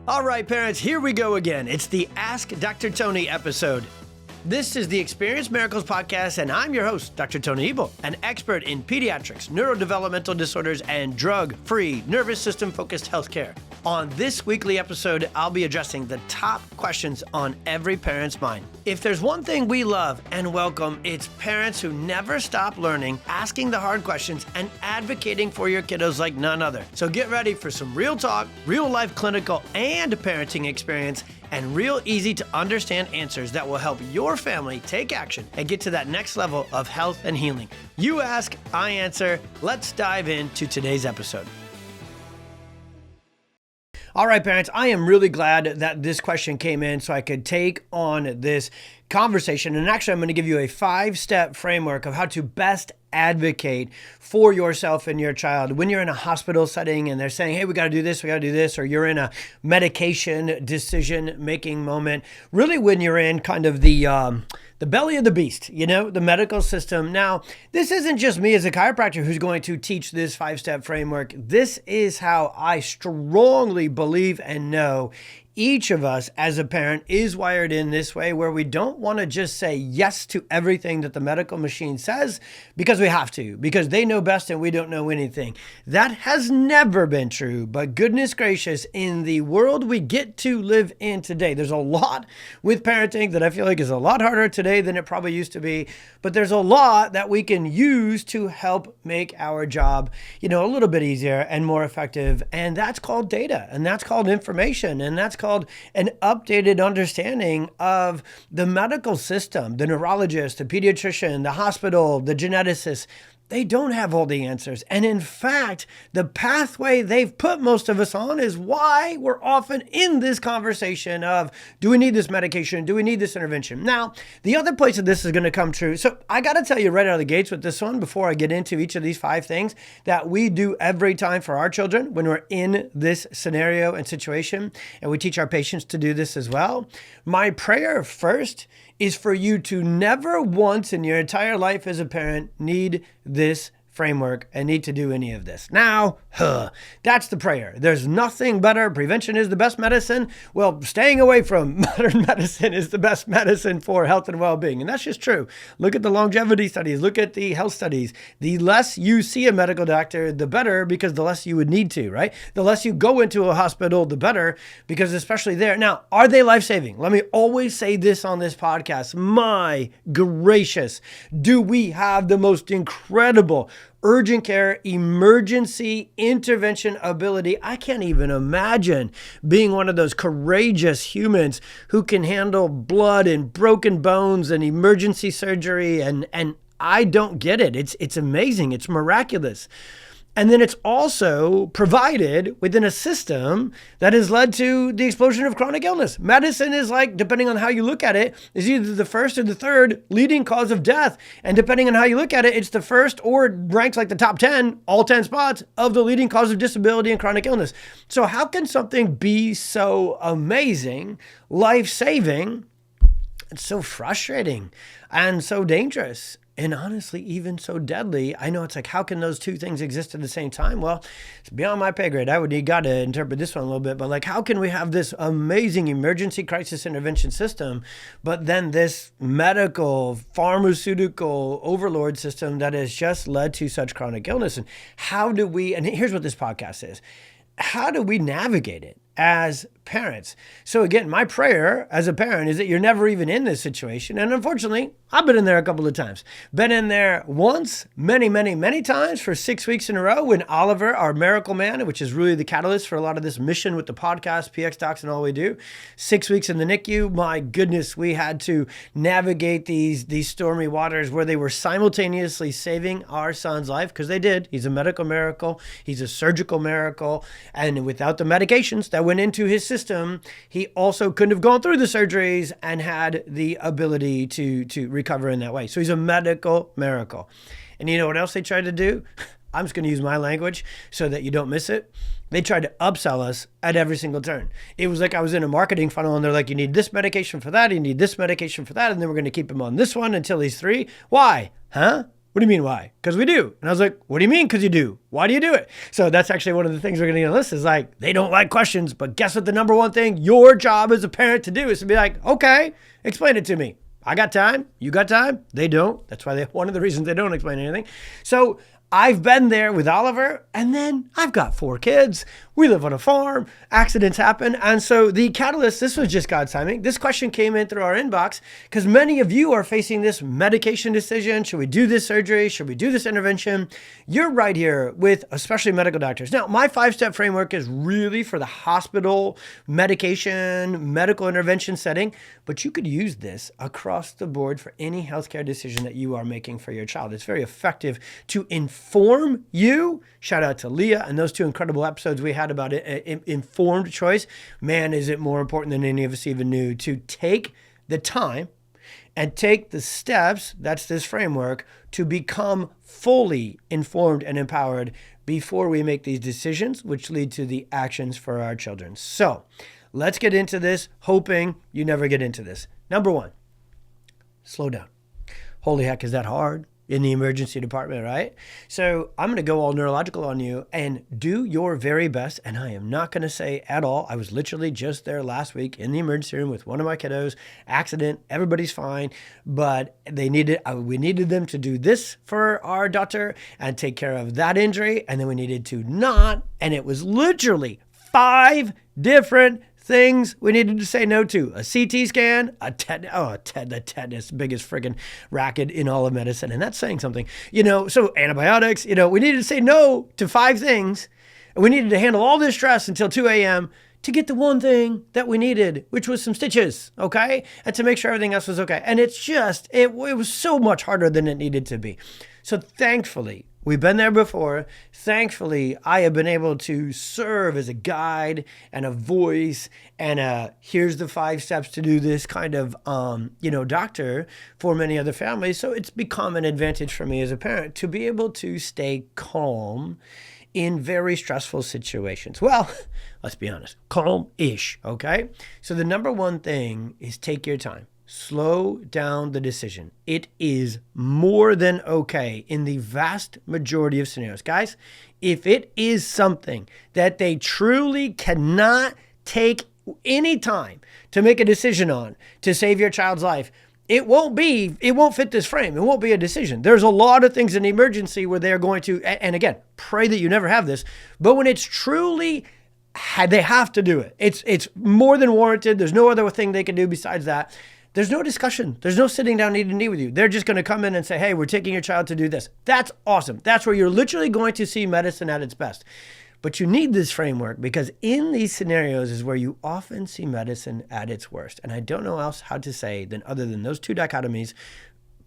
All right, parents, here we go again. It's the Ask Dr. Tony episode. This is the Experience Miracles podcast, and I'm your host, Dr. Tony Ebel, an expert in pediatrics, neurodevelopmental disorders, and drug-free, nervous system-focused healthcare. On this weekly episode, I'll be addressing the top questions on every parent's mind. If there's one thing we love and welcome, it's parents who never stop learning, asking the hard questions, and advocating for your kiddos like none other. So get ready for some real talk, real-life clinical and parenting experience, and real easy to understand answers that will help your family take action and get to that next level of health and healing. You ask, I answer. Let's dive into today's episode. All right, parents, I am really glad that this question came in so I could take on this conversation. And actually, I'm going to give you a 5-step framework of how to best advocate for yourself and your child. When you're in a hospital setting and they're saying, hey, we got to do this, or you're in a medication decision-making moment, really when you're in kind of the belly of the beast, the medical system. Now, this isn't just me as a chiropractor who's going to teach this 5-step framework. This is how I strongly believe and know each of us as a parent is wired in this way, where we don't want to just say yes to everything that the medical machine says because we have to, because they know best and we don't know anything. That has never been true, but goodness gracious, in the world we get to live in today, there's a lot with parenting that I feel like is a lot harder today than it probably used to be, but there's a lot that we can use to help make our job, a little bit easier and more effective. And that's called data, and that's called information, and that's called an updated understanding of the medical system, the neurologist, the pediatrician, the hospital, the geneticist. They don't have all the answers. And in fact, the pathway they've put most of us on is why we're often in this conversation of, do we need this medication? Do we need this intervention? Now, the other place that this is going to come true. So I got to tell you right out of the gates with this one, before I get into each of these 5 things that we do every time for our children when we're in this scenario and situation, and we teach our patients to do this as well. My prayer first is for you to never once in your entire life as a parent need this framework and need to do any of this. Now, that's the prayer. There's nothing better. Prevention is the best medicine. Well, staying away from modern medicine is the best medicine for health and well-being. And that's just true. Look at the longevity studies. Look at the health studies. The less you see a medical doctor, the better, because the less you would need to, right? The less you go into a hospital, the better, because especially there. Now, are they life-saving? Let me always say this on this podcast. My gracious, do we have the most incredible urgent care, emergency intervention ability. I can't even imagine being one of those courageous humans who can handle blood and broken bones and emergency surgery. And I don't get it. It's amazing. It's miraculous. And then it's also provided within a system that has led to the explosion of chronic illness. Medicine is like, depending on how you look at it, is either the first or the third leading cause of death. And depending on how you look at it, it's the first or ranks like the top 10, all 10 spots of the leading cause of disability and chronic illness. So how can something be so amazing, life-saving, and so frustrating and so dangerous? And honestly, even so deadly? I know it's like, how can those two things exist at the same time? Well, it's beyond my pay grade. I would need God to interpret this one a little bit, but like, how can we have this amazing emergency crisis intervention system, but then this medical, pharmaceutical overlord system that has just led to such chronic illness? And how do we, and here's what this podcast is, how do we navigate it as parents? So again, my prayer as a parent is that you're never even in this situation. And unfortunately, I've been in there a couple of times. Been in there once, many, many, many times for 6 weeks in a row when Oliver, our miracle man, which is really the catalyst for a lot of this mission with the podcast, PX Docs and all we do, 6 weeks in the NICU, my goodness, we had to navigate these stormy waters where they were simultaneously saving our son's life, because they did. He's a medical miracle. He's a surgical miracle. And without the medications that went into his system, he also couldn't have gone through the surgeries and had the ability to recover in that way. So he's a medical miracle. And you know what else they tried to do? I'm just going to use my language so that you don't miss it. They tried to upsell us at every single turn. It was like I was in a marketing funnel and they're like, you need this medication for that, you need this medication for that, and then we're going to keep him on this one until he's 3. Why? Huh? What do you mean why? Because we do. And I was like, what do you mean because you do? Why do you do it? So that's actually one of the things we're going to list is like, they don't like questions, but guess what the number one thing your job as a parent to do is to be like, okay, explain it to me. I got time. You got time. They don't. That's why one of the reasons they don't explain anything. So I've been there with Oliver, and then I've got 4 kids. We live on a farm. Accidents happen. And so the catalyst, this was just God's timing. This question came in through our inbox because many of you are facing this medication decision. Should we do this surgery? Should we do this intervention? You're right here with especially medical doctors. Now, my 5-step framework is really for the hospital, medication, medical intervention setting, but you could use this across the board for any healthcare decision that you are making for your child. It's very effective to inform you. Shout out to Leah and those 2 incredible episodes we had about informed choice. Man, is it more important than any of us even knew to take the time and take the steps, that's this framework, to become fully informed and empowered before we make these decisions, which lead to the actions for our children. So let's get into this, hoping you never get into this. Number 1, slow down. Holy heck, is that hard? In the emergency department, right? So I'm going to go all neurological on you and do your very best. And I am not going to say at all. I was literally just there last week in the emergency room with one of my kiddos. Accident, everybody's fine, but we needed them to do this for our daughter and take care of that injury. And then we needed to not, and it was literally 5 different things we needed to say no to: a CT scan, the tetanus, biggest friggin' racket in all of medicine. And that's saying something, so antibiotics, we needed to say no to 5 things. And we needed to handle all this stress until 2 a.m. to get the one thing that we needed, which was some stitches, okay? And to make sure everything else was okay. And it's just, it was so much harder than it needed to be. So thankfully, we've been there before. Thankfully, I have been able to serve as a guide and a voice and here's the 5 steps to do this kind of, doctor for many other families. So it's become an advantage for me as a parent to be able to stay calm in very stressful situations. Well, let's be honest, calm-ish, okay? So the number 1 thing is take your time. Slow down the decision. It is more than okay in the vast majority of scenarios. Guys, if it is something that they truly cannot take any time to make a decision on to save your child's life, it won't fit this frame. It won't be a decision. There's a lot of things in emergency where they're going to, and again, pray that you never have this, but when it's truly they have to do it. It's more than warranted. There's no other thing they can do besides that. There's no discussion. There's no sitting down knee to knee with you. They're just going to come in and say, hey, we're taking your child to do this. That's awesome. That's where you're literally going to see medicine at its best. But you need this framework because in these scenarios is where you often see medicine at its worst. And I don't know else how to say other than those 2 dichotomies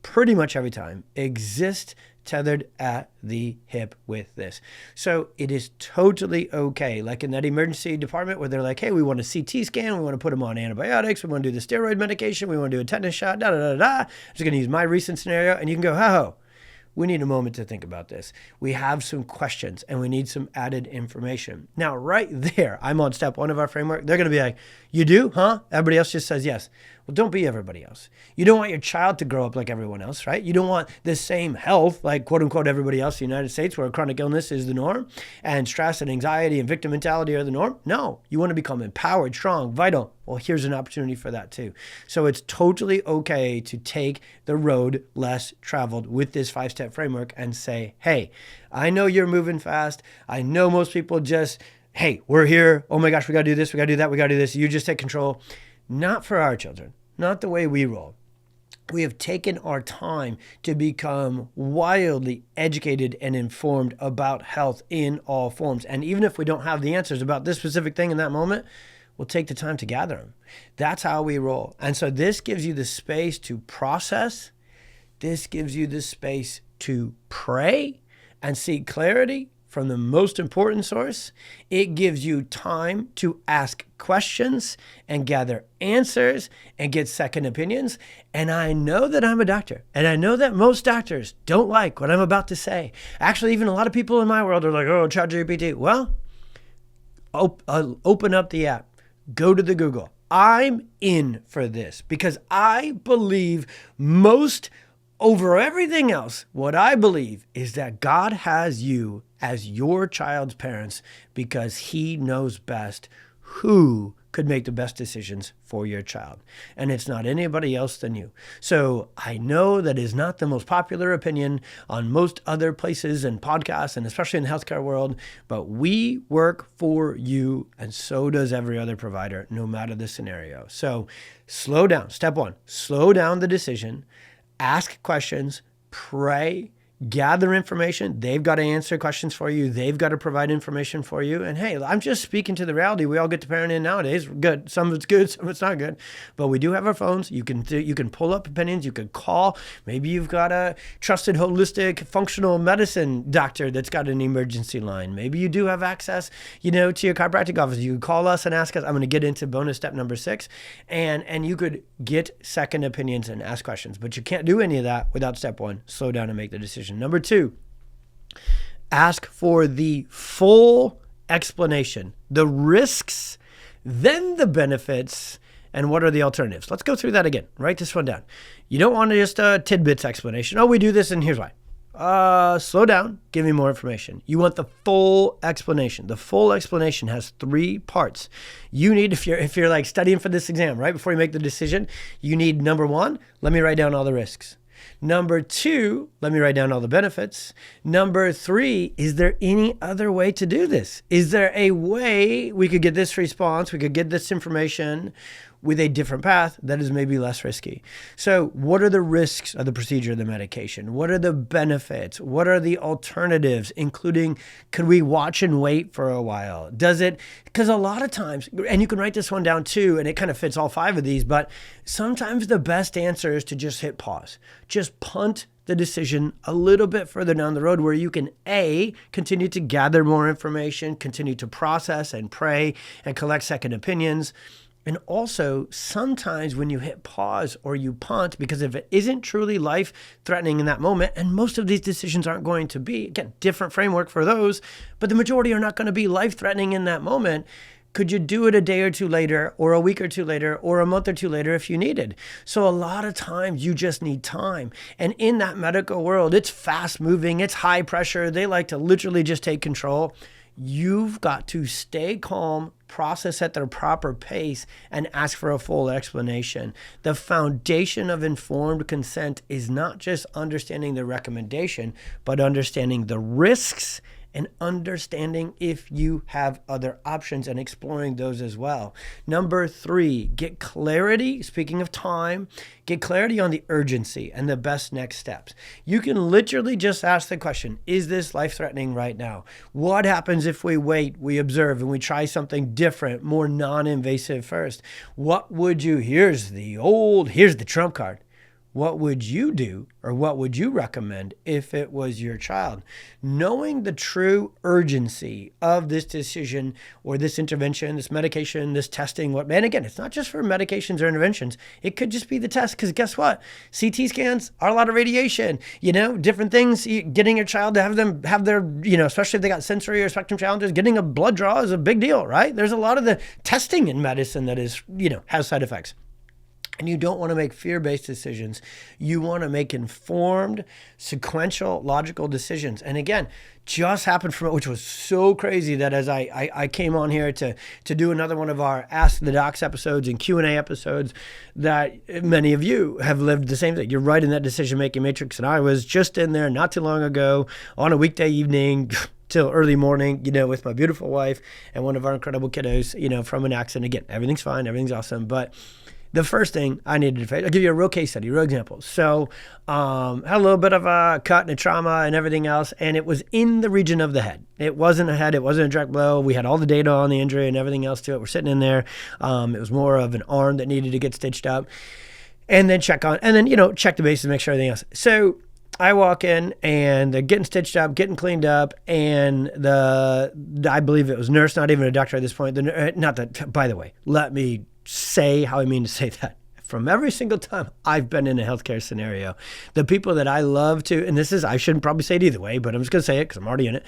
pretty much every time exist tethered at the hip with this. So it is totally okay. Like in that emergency department where they're like, hey, we want a CT scan. We want to put them on antibiotics. We want to do the steroid medication. We want to do a tetanus shot, I'm just going to use my recent scenario. And you can go, we need a moment to think about this. We have some questions and we need some added information. Now, right there, I'm on step 1 of our framework. They're going to be like, you do, huh? Everybody else just says yes. Well, don't be everybody else. You don't want your child to grow up like everyone else, right? You don't want the same health like quote unquote everybody else in the United States where chronic illness is the norm and stress and anxiety and victim mentality are the norm. No, you want to become empowered, strong, vital. Well, here's an opportunity for that too. So it's totally okay to take the road less traveled with this 5-step framework and say, hey, I know you're moving fast. I know most people just, hey, we're here. Oh my gosh, we got to do this. We got to do that. We got to do this. You just take control. Not for our children. Not the way we roll. We have taken our time to become wildly educated and informed about health in all forms. And even if we don't have the answers about this specific thing in that moment, we'll take the time to gather them. That's how we roll. And so this gives you the space to process. This gives you the space to pray and seek clarity from the most important source. It gives you time to ask questions and gather answers and get second opinions. And I know that I'm a doctor, and I know that most doctors don't like what I'm about to say. Actually, even a lot of people in my world are like, oh, ChatGPT. Well, open up the app, go to the Google. I'm in for this because I believe most over everything else, what I believe is that God has you as your child's parents because he knows best who could make the best decisions for your child. And it's not anybody else than you. So I know that is not the most popular opinion on most other places and podcasts, and especially in the healthcare world, but we work for you, and so does every other provider, no matter the scenario. So slow down. Step one, slow down the decision, ask questions, pray, gather information. They've got to answer questions for you. They've got to provide information for you. And hey, I'm just speaking to the reality. We all get to parent in nowadays. Good. Some of it's good, some of it's not good. But we do have our phones. You can pull up opinions. You can call. Maybe you've got a trusted holistic functional medicine doctor that's got an emergency line. Maybe you do have access, to your chiropractic office. You can call us and ask us. I'm going to get into bonus step number 6. And you could get second opinions and ask questions. But you can't do any of that without step 1. Slow down and make the decision. Number 2, ask for the full explanation, the risks, then the benefits, and what are the alternatives. Let's go through that again. Write this one down. You don't want just a tidbits explanation. Oh, we do this and here's why. Slow down. Give me more information. You want the full explanation. The full explanation has 3 parts. You need, if you're like studying for this exam, right before you make the decision, you need number 1, let me write down all the risks. Number 2, let me write down all the benefits. Number 3, is there any other way to do this? Is there a way we could get this response, we could get this information with a different path that is maybe less risky? So what are the risks of the procedure, the medication? What are the benefits? What are the alternatives, including could we watch and wait for a while? Because a lot of times, and you can write this one down too, and it kind of fits all 5 of these, but sometimes the best answer is to just hit pause. Just punt the decision a little bit further down the road where you can continue to gather more information, continue to process and pray and collect second opinions. And also, sometimes when you hit pause or you punt, because if it isn't truly life-threatening in that moment, and most of these decisions aren't going to be, again, different framework for those, but the majority are not going to be life-threatening in that moment, could you do it a day or 2 later, or a week or 2 later, or a month or 2 later if you needed? So a lot of times you just need time. And in that medical world, it's fast-moving, it's high pressure, they like to literally just take control. You've got to stay calm, process at their proper pace, and ask for a full explanation. The foundation of informed consent is not just understanding the recommendation, but understanding the risks and understanding if you have other options and exploring those as well. Number 3, get clarity. Speaking of time, get clarity on the urgency and the best next steps. You can literally just ask the question, is this life-threatening right now? What happens if we wait, we observe, and we try something different, more non-invasive first? Here's the trump card. What would you do, or what would you recommend if it was your child? Knowing the true urgency of this decision or this intervention, this medication, this testing, and again, it's not just for medications or interventions. It could just be the test, because guess what? CT scans are a lot of radiation, different things. Getting your child to have their, especially if they got sensory or spectrum challenges, getting a blood draw is a big deal, right? There's a lot of the testing in medicine that is, has side effects. And you don't want to make fear-based decisions. You want to make informed, sequential, logical decisions. And again, just happened from it, which was so crazy that as I came on here to do another one of our Ask the Docs episodes and Q&A episodes, that many of you have lived the same thing. You're right in that decision-making matrix. And I was just in there not too long ago on a weekday evening till early morning, with my beautiful wife and one of our incredible kiddos, from an accident. Again, everything's fine. Everything's awesome. But the first thing I needed to face, I'll give you a real case study, real example. So had a little bit of a cut and a trauma and everything else, and it was in the region of the head. It wasn't a head. It wasn't a direct blow. We had all the data on the injury and everything else to it. We're sitting in there. It was more of an arm that needed to get stitched up, and then check the bases, make sure everything else. So I walk in and they're getting stitched up, getting cleaned up, and I believe it was nurse, not even a doctor at this point. By the way, let me say how I mean to say that. From every single time I've been in a healthcare scenario, the people that I love to, and I shouldn't probably say it either way, but I'm just going to say it because I'm already in it.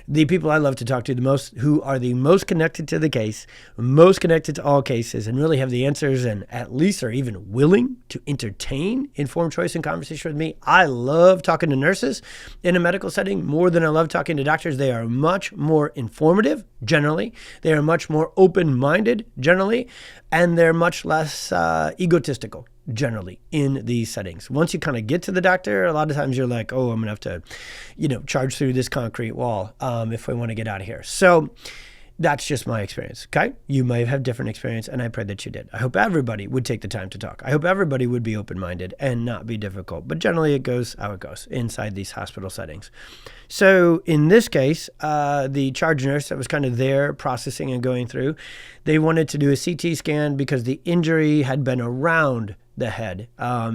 the people I love to talk to the most, who are the most connected to the case, most connected to all cases, and really have the answers and at least are even willing to entertain informed choice and conversation with me. I love talking to nurses in a medical setting more than I love talking to doctors. They are much more informative, generally. They are much more open-minded, generally, and they're much less egotistical, generally, in these settings. Once you kind of get to the doctor, a lot of times you're like, oh, I'm going to have to, charge through this concrete wall if we want to get out of here. So that's just my experience, okay? You may have different experience, and I pray that you did. I hope everybody would take the time to talk. I hope everybody would be open-minded and not be difficult. But generally, it goes how it goes inside these hospital settings. So in this case, the charge nurse that was kind of there processing and going through, they wanted to do a CT scan because the injury had been around the head,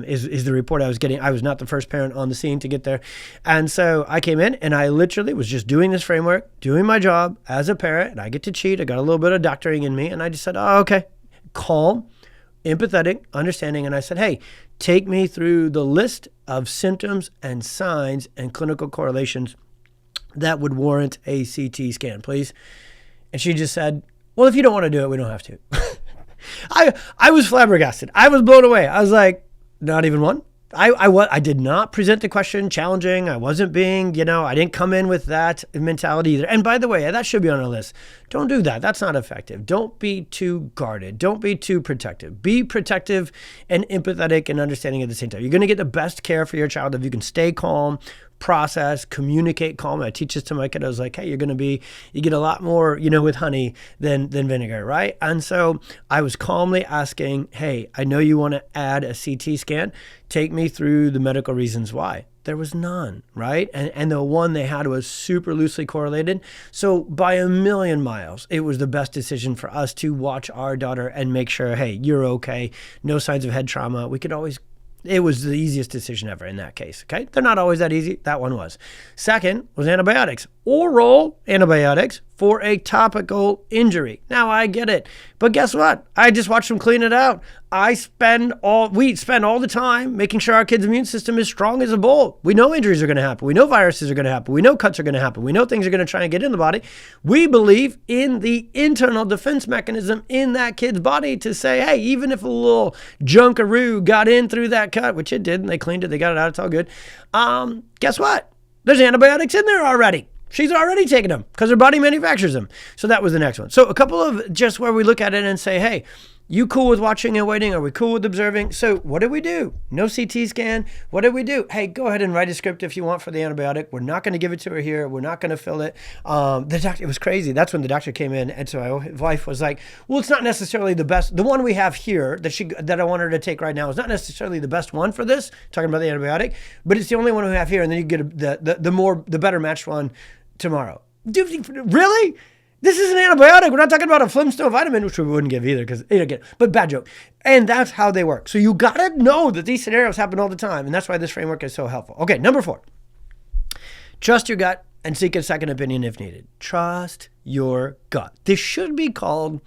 is the report I was getting. I was not the first parent on the scene to get there. And so I came in and I literally was just doing this framework, doing my job as a parent, and I get to cheat. I got a little bit of doctoring in me, and I just said, oh, okay, calm, empathetic, understanding. And I said, hey, take me through the list of symptoms and signs and clinical correlations that would warrant a CT scan, please. And she just said, well, if you don't want to do it, we don't have to. I was flabbergasted. I was blown away. I was like, not even one. I did not present the question challenging. I wasn't being, I didn't come in with that mentality either. And by the way, that should be on our list. Don't do that. That's not effective. Don't be too guarded. Don't be too protective. Be protective and empathetic and understanding at the same time. You're going to get the best care for your child if you can stay calm, process, communicate calm. I teach this to my kiddos, like, hey, you get a lot more, with honey than vinegar, right? And so I was calmly asking, hey, I know you want to add a CT scan. Take me through the medical reasons why. There was none, right? And the one they had was super loosely correlated. So by a million miles, it was the best decision for us to watch our daughter and make sure, hey, you're okay. No signs of head trauma. It was the easiest decision ever in that case, okay? They're not always that easy. That one was. Second was antibiotics, oral antibiotics for a topical injury. Now, I get it, but guess what? I just watched them clean it out. We spend all the time making sure our kid's immune system is strong as a bull. We know injuries are going to happen. We know viruses are going to happen. We know cuts are going to happen. We know things are going to try and get in the body. We believe in the internal defense mechanism in that kid's body to say, hey, even if a little junkaroo got in through that cut, which it did, and they cleaned it, they got it out, it's all good. Guess what? There's antibiotics in there already. She's already taken them because her body manufactures them. So that was the next one. So a couple of just where we look at it and say, hey, you cool with watching and waiting? Are we cool with observing? So what did we do? No CT scan. What did we do? Hey, go ahead and write a script if you want for the antibiotic. We're not going to give it to her here. We're not going to fill it. The doctor, it was crazy. That's when the doctor came in. And so my wife was like, well, it's not necessarily the best. The one we have here that I want her to take right now is not necessarily the best one for this, talking about the antibiotic, but it's the only one we have here. And then you get the better matched one tomorrow. Dude, really? This is an antibiotic. We're not talking about a Flintstone vitamin, which we wouldn't give either because, but bad joke. And that's how they work. So you got to know that these scenarios happen all the time. And that's why this framework is so helpful. Okay, number 4. Trust your gut and seek a second opinion if needed. Trust your gut. This should be called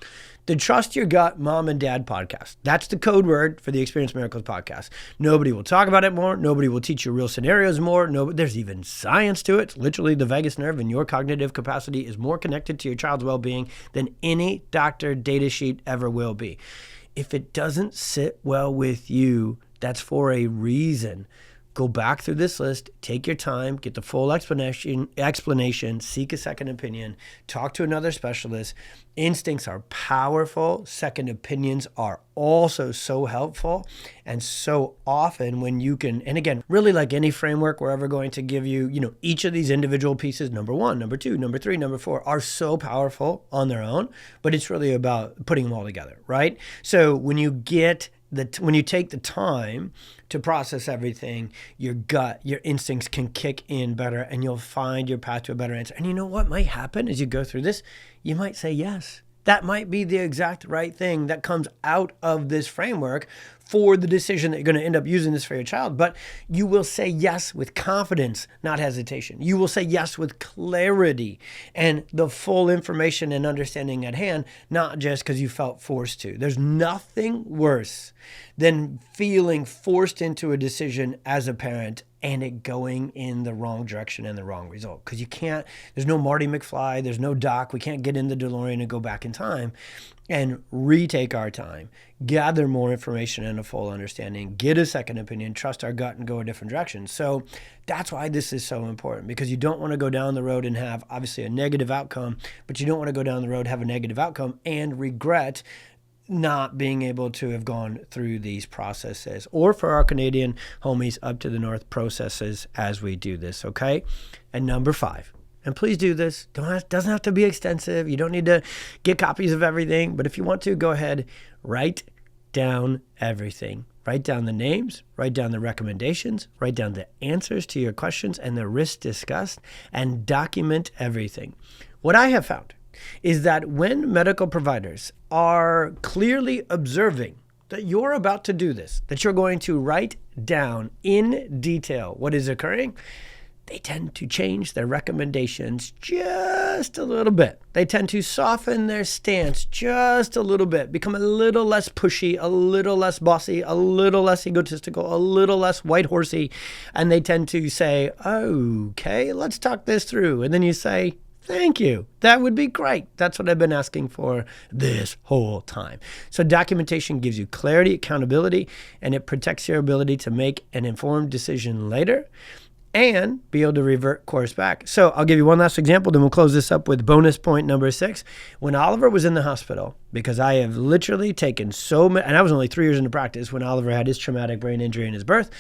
the Trust Your Gut Mom and Dad podcast. That's the code word for the Experience Miracles podcast. Nobody will talk about it more. Nobody will teach you real scenarios more. There's even science to it. It's literally the vagus nerve and your cognitive capacity is more connected to your child's well-being than any doctor data sheet ever will be. If it doesn't sit well with you, that's for a reason. Go back through this list, take your time, get the full explanation, seek a second opinion, talk to another specialist. Instincts are powerful. Second opinions are also so helpful. And so often when you can, and again, really like any framework, we're ever going to give you, each of these individual pieces, number 1, number 2, number 3, number 4, are so powerful on their own, but it's really about putting them all together, right? So when you take the time to process everything, your gut, your instincts can kick in better and you'll find your path to a better answer. And you know what might happen as you go through this? You might say yes. That might be the exact right thing that comes out of this framework for the decision that you're going to end up using this for your child, but you will say yes with confidence, not hesitation. You will say yes with clarity and the full information and understanding at hand, not just because you felt forced to. There's nothing worse than feeling forced into a decision as a parent and it going in the wrong direction and the wrong result. Because you can't, there's no Marty McFly, there's no Doc, we can't get in the DeLorean and go back in time and retake our time, gather more information and a full understanding, get a second opinion, trust our gut and go a different direction. So that's why this is so important, because you don't want to go down the road and have obviously a negative outcome, but you don't want to go down the road, have a negative outcome and regret not being able to have gone through these processes, or for our Canadian homies up to the north, processes as we do this, okay? And number 5, and please do this, doesn't have to be extensive, you don't need to get copies of everything, but if you want to, go ahead, write down everything. Write down the names, write down the recommendations, write down the answers to your questions and the risks discussed, and document everything. What I have found is that when medical providers are clearly observing that you're about to do this, that you're going to write down in detail what is occurring, they tend to change their recommendations just a little bit. They tend to soften their stance just a little bit, become a little less pushy, a little less bossy, a little less egotistical, a little less white horsey, and they tend to say, okay, let's talk this through. And then you say, thank you. That would be great. That's what I've been asking for this whole time. So documentation gives you clarity, accountability, and it protects your ability to make an informed decision later and be able to revert course back. So I'll give you one last example, then we'll close this up with bonus point number 6. When Oliver was in the hospital, because I have literally taken so many, and I was only 3 years into practice when Oliver had his traumatic brain injury in his birth,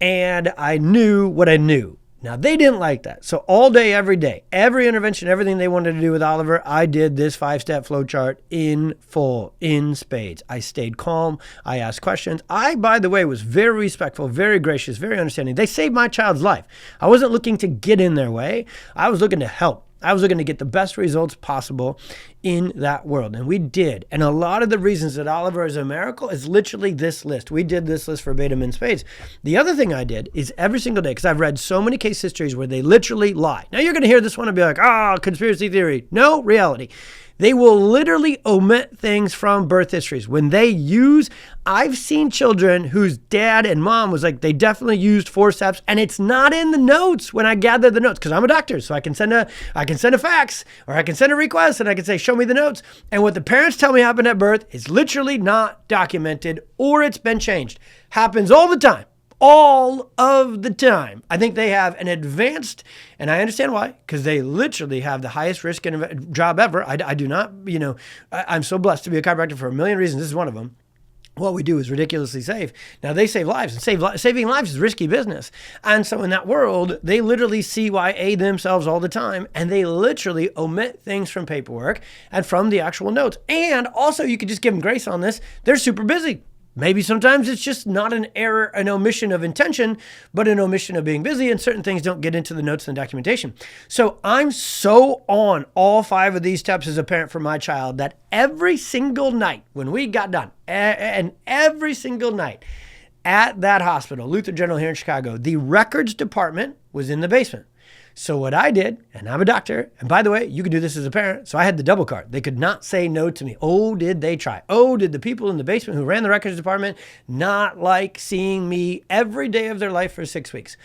and I knew what I knew. Now, they didn't like that. So all day, every day, every intervention, everything they wanted to do with Oliver, I did this 5-step flow chart in full, in spades. I stayed calm. I asked questions. I, by the way, was very respectful, very gracious, very understanding. They saved my child's life. I wasn't looking to get in their way. I was looking to help. I was looking to get the best results possible in that world. And we did. And a lot of the reasons that Oliver is a miracle is literally this list. We did this list verbatim in spades. The other thing I did is every single day, because I've read so many case histories where they literally lie. Now you're going to hear this one and be like, conspiracy theory. No, reality. They will literally omit things from birth histories. When they use, I've seen children whose dad and mom was like, they definitely used forceps, and it's not in the notes when I gather the notes, because I'm a doctor, so I can send a fax, or I can send a request, and I can say, show me the notes. And what the parents tell me happened at birth is literally not documented, or it's been changed. Happens all the time. All of the time. I think they have an advanced, and I understand why, because they literally have the highest risk job ever. I do not, I'm so blessed to be a chiropractor for a million reasons. This is one of them. What we do is ridiculously safe. Now, they save lives, and saving lives is risky business. And so in that world, they literally CYA themselves all the time, and they literally omit things from paperwork and from the actual notes. And also, you could just give them grace on this. They're super busy. Maybe sometimes it's just not an error, an omission of intention, but an omission of being busy, and certain things don't get into the notes and documentation. So I'm so on all 5 of these steps as a parent for my child that every single night when we got done, and every single night at that hospital, Luther General here in Chicago, the records department was in the basement. So what I did, and I'm a doctor, and by the way, you can do this as a parent, so I had the double card. They could not say no to me. Oh, did they try? Oh, did the people in the basement who ran the records department not like seeing me every day of their life for 6 weeks?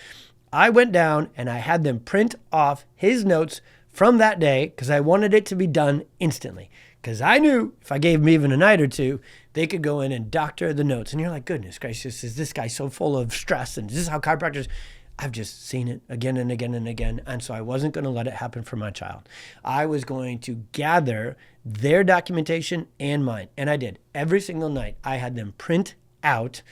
I went down and I had them print off his notes from that day because I wanted it to be done instantly. Because I knew if I gave them even a night or two, they could go in and doctor the notes. And you're like, goodness gracious, is this guy so full of stress? And is this how chiropractors... I've just seen it again and again and again. And so I wasn't going to let it happen for my child. I was going to gather their documentation and mine. And I did. Every single night, I had them print out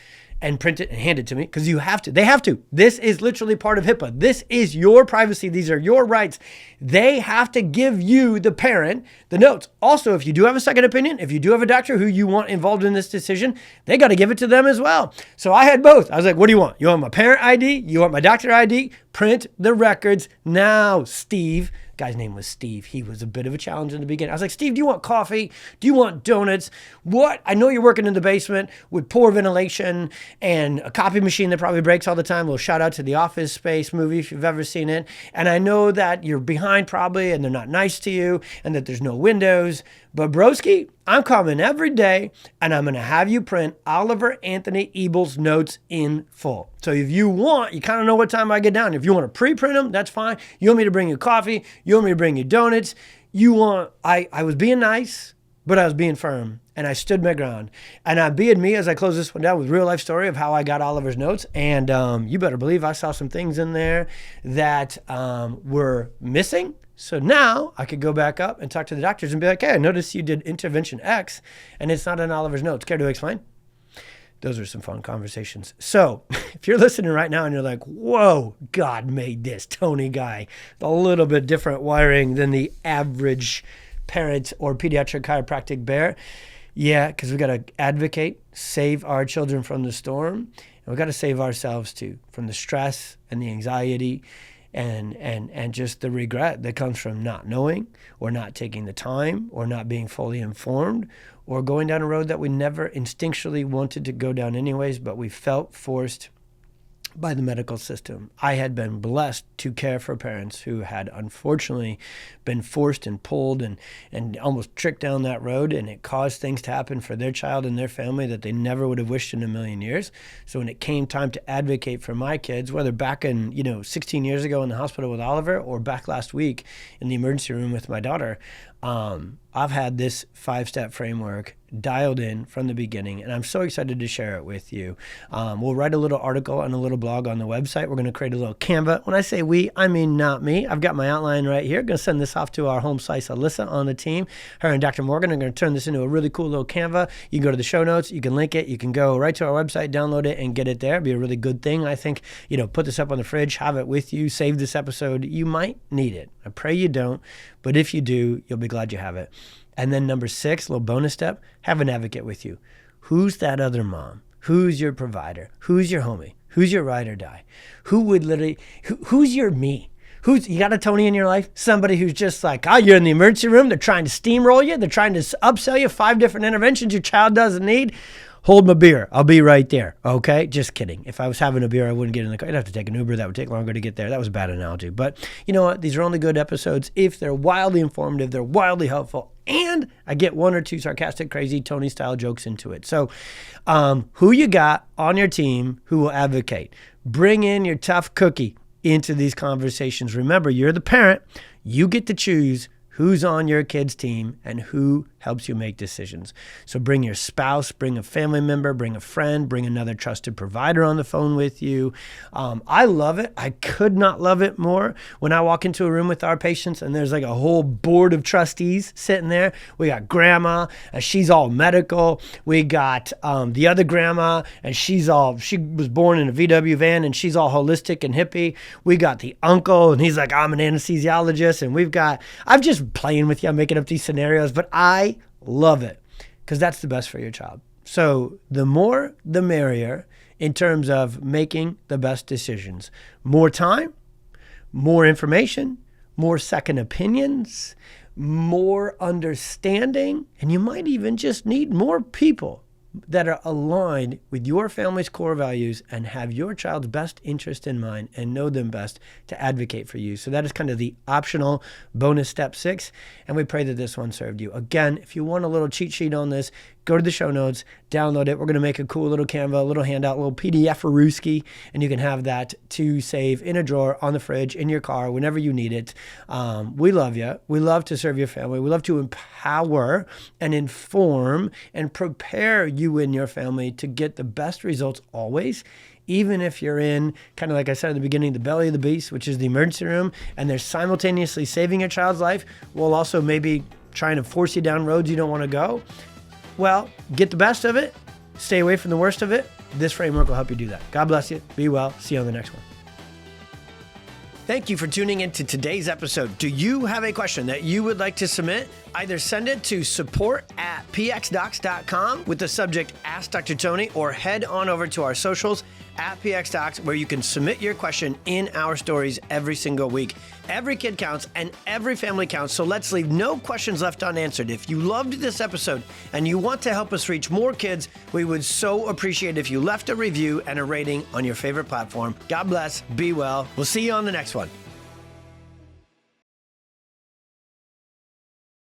and print it and hand it to me, because you have to. They have to. This is literally part of HIPAA. This is your privacy. These are your rights. They have to give you, the parent, the notes. Also, if you do have a second opinion, if you do have a doctor who you want involved in this decision, they got to give it to them as well. So I had both. I was like, what do you want? You want my parent ID? You want my doctor ID? Print the records now, Steve. Guy's name was Steve. He was a bit of a challenge in the beginning. I was like, Steve, do you want coffee? Do you want donuts? What? I know you're working in the basement with poor ventilation and a copy machine that probably breaks all the time. Well, shout out to the Office Space movie if you've ever seen it. And I know that you're behind probably and they're not nice to you and that there's no windows. But broski, I'm coming every day and I'm going to have you print Oliver Anthony Ebel's notes in full. So if you want, you kind of know what time I get down. If you want to pre-print them, that's fine. You want me to bring you coffee? You want me to bring you donuts? You want, I was being nice, but I was being firm and I stood my ground. And I'm being me as I close this one down with real life story of how I got Oliver's notes. And you better believe I saw some things in there that were missing. So now I could go back up and talk to the doctors and be like, hey, I noticed you did intervention X and it's not in Oliver's notes. Care to explain? Those are some fun conversations. So if you're listening right now and you're like, whoa, God made this Tony guy a little bit different wiring than the average parent or pediatric chiropractic bear. Yeah, because we got to advocate, save our children from the storm. And we got to save ourselves too from the stress and the anxiety and just the regret that comes from not knowing or not taking the time or not being fully informed or going down a road that we never instinctually wanted to go down anyways, but we felt forced by the medical system. I had been blessed to care for parents who had unfortunately been forced and pulled and almost tricked down that road, and it caused things to happen for their child and their family that they never would have wished in a million years. So when it came time to advocate for my kids, whether back in 16 years ago in the hospital with Oliver or back last week in the emergency room with my daughter, I've had this 5-step framework dialed in from the beginning, and I'm so excited to share it with you. We'll write a little article and a little blog on the website. We're going to create a little Canva. When I say we, I mean not me. I've got my outline right here. I'm going to send this off to our home slice, Alyssa, on the team. Her and Dr. Morgan are going to turn this into a really cool little Canva. You can go to the show notes. You can link it. You can go right to our website, download it, and get it there. It'd be a really good thing. I think, put this up on the fridge, have it with you, save this episode. You might need it. I pray you don't, but if you do, you'll be glad you have it. And then number 6, little bonus step, have an advocate with you. Who's that other mom? Who's your provider? Who's your homie? Who's your ride or die? Who's your me? You got a Tony in your life? Somebody who's just like, you're in the emergency room. They're trying to steamroll you. They're trying to upsell you 5 different interventions your child doesn't need. Hold my beer. I'll be right there. Okay? Just kidding. If I was having a beer, I wouldn't get in the car. I'd have to take an Uber. That would take longer to get there. That was a bad analogy. But you know what? These are only good episodes if they're wildly informative, they're wildly helpful, and I get 1 or 2 sarcastic, crazy Tony-style jokes into it. So who you got on your team who will advocate? Bring in your tough cookie into these conversations. Remember, you're the parent. You get to choose who's on your kid's team and who helps you make decisions. So bring your spouse, bring a family member, bring a friend, bring another trusted provider on the phone with you. I love it. I could not love it more when I walk into a room with our patients and there's like a whole board of trustees sitting there. We got grandma and she's all medical. We got the other grandma and she was born in a VW van and she's all holistic and hippie. We got the uncle and he's like, I'm an anesthesiologist. And I'm just playing with you. I'm making up these scenarios, but I love it because that's the best for your child. So the more, the merrier in terms of making the best decisions. More time, more information, more second opinions, more understanding, and you might even just need more people that are aligned with your family's core values and have your child's best interest in mind and know them best to advocate for you. So that is kind of the optional bonus step 6. And we pray that this one served you. Again, if you want a little cheat sheet on this, go to the show notes, download it. We're going to make a cool little Canva, a little handout, a little PDF-a-rooski, and you can have that to save in a drawer, on the fridge, in your car, whenever you need it. We love you. We love to serve your family. We love to empower and inform and prepare you and your family to get the best results always, even if you're in, kind of like I said at the beginning, the belly of the beast, which is the emergency room, and they're simultaneously saving your child's life while also maybe trying to force you down roads you don't want to go. Well, get the best of it, stay away from the worst of it, This framework will help you do that. God bless you. Be well. See you on the next one. Thank you for tuning in to today's episode. Do you have a question that you would like to submit? Either send it to support@pxdocs.com with the subject Ask Dr. Tony, or head on over to our socials @pxdocs, where you can submit your question in our stories every single week. Every kid counts and every family counts, so let's leave no questions left unanswered. If you loved this episode and you want to help us reach more kids, we would so appreciate if you left a review and a rating on your favorite platform. God bless. Be well. We'll see you on the next one.